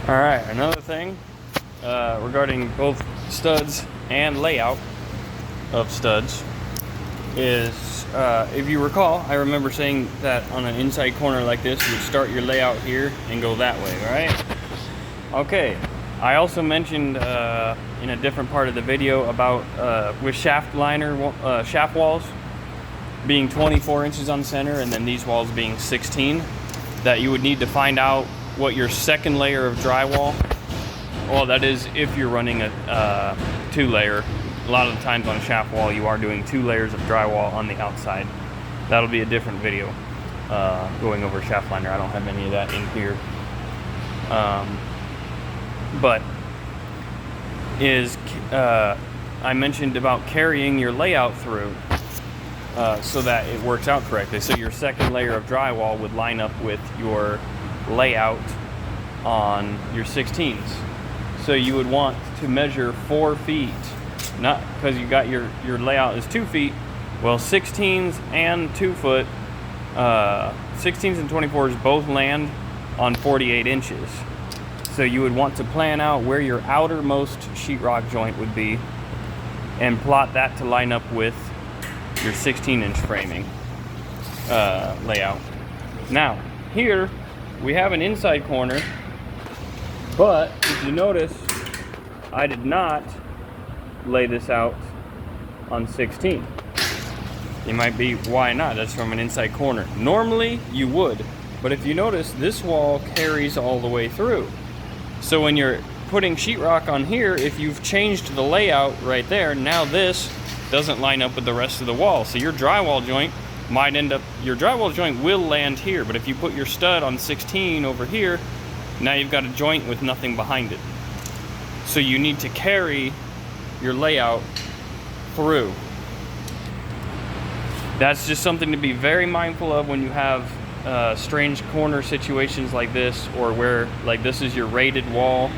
All right, another thing regarding both studs and layout of studs is, if you recall, I remember saying that on an inside corner like this, you would start your layout here and go that way, right? Okay, I also mentioned in a different part of the video about with shaft walls being 24 inches on center and then these walls being 16, that you would need to find out what your second layer of drywall, well, that is if you're running a two-layer. A lot of the times on a shaft wall you are doing 2 layers of drywall on the outside. That'll be a different video going over shaft liner. I don't have any of that in here. But I mentioned about carrying your layout through so that it works out correctly. So your second layer of drywall would line up with your layout on your 16s. So you would want to measure 4 feet, not because you got your layout is 2 feet. Well, 16s and 2 foot, 16s and 24s both land on 48 inches. So you would want to plan out where your outermost sheetrock joint would be and plot that to line up with your 16-inch framing layout. Now, here we have an inside corner, but if you notice, I did not lay this out on 16. You might be, why not? That's from an inside corner. Normally you would, but if you notice, this wall carries all the way through. So when you're putting sheetrock on here, if you've changed the layout right there, now this doesn't line up with the rest of the wall. So your drywall joint might end up, your drywall joint will land here, but if you put your stud on 16 over here, now you've got a joint with nothing behind it. So you need to carry your layout through. That's just something to be very mindful of when you have strange corner situations like this, or where like this is your rated wall.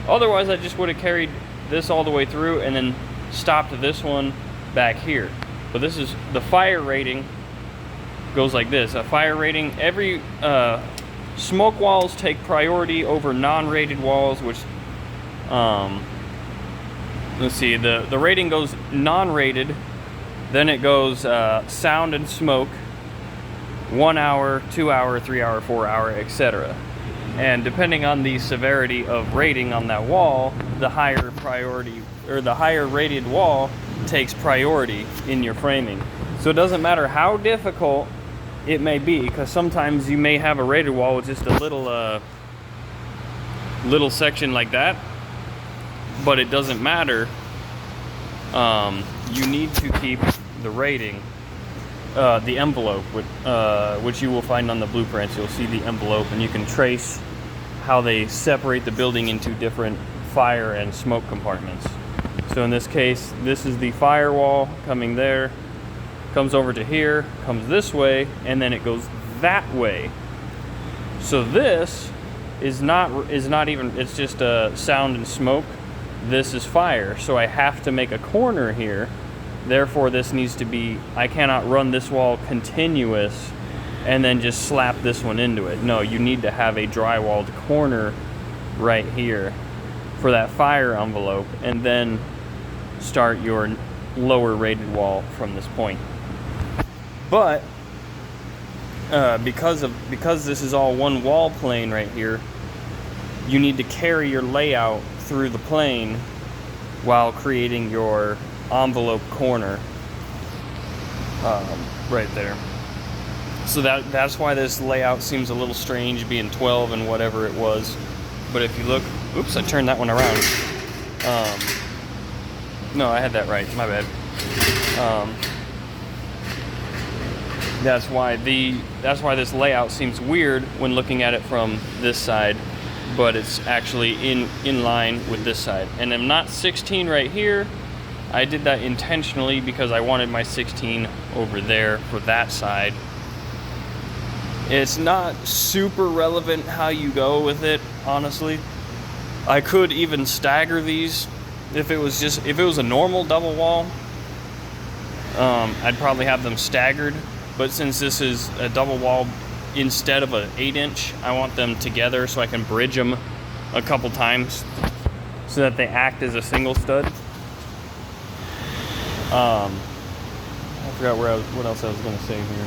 Otherwise I just would have carried this all the way through and then stopped this one back here. But this is the fire rating goes like this. A fire rating, every smoke walls take priority over non-rated walls, which let's see, the rating goes non-rated, then it goes sound and smoke, 1 hour, 2 hour, 3 hour, 4 hour, etc. And depending on the severity of rating on that wall, the higher priority or the higher rated wall takes priority in your framing. So it doesn't matter how difficult it may be, because sometimes you may have a rated wall with just a little section like that, but it doesn't matter. You need to keep the rating, the envelope, which you will find on the blueprints. You'll see the envelope and you can trace how they separate the building into different fire and smoke compartments. So in this case, this is the firewall coming there, comes over to here, comes this way, and then it goes that way. So this is not even, it's just a sound and smoke. This is fire. So I have to make a corner here. Therefore this needs to be, I cannot run this wall continuous and then just slap this one into it. No, you need to have a drywalled corner right here for that fire envelope, and then start your lower rated wall from this point. But because this is all one wall plane right here, you need to carry your layout through the plane while creating your envelope corner right there. So that's why this layout seems a little strange, being 12 and whatever it was. But if you look, oops, I turned that one around. No, I had that right, my bad. That's why this layout seems weird when looking at it from this side, but it's actually in line with this side. And I'm not 16 right here. I did that intentionally because I wanted my 16 over there for that side. It's not super relevant how you go with it, honestly. I could even stagger these if it was a normal double wall. I'd probably have them staggered, but since this is a double wall instead of an 8-inch, I want them together so I can bridge them a couple times so that they act as a single stud. I forgot what else I was going to say here.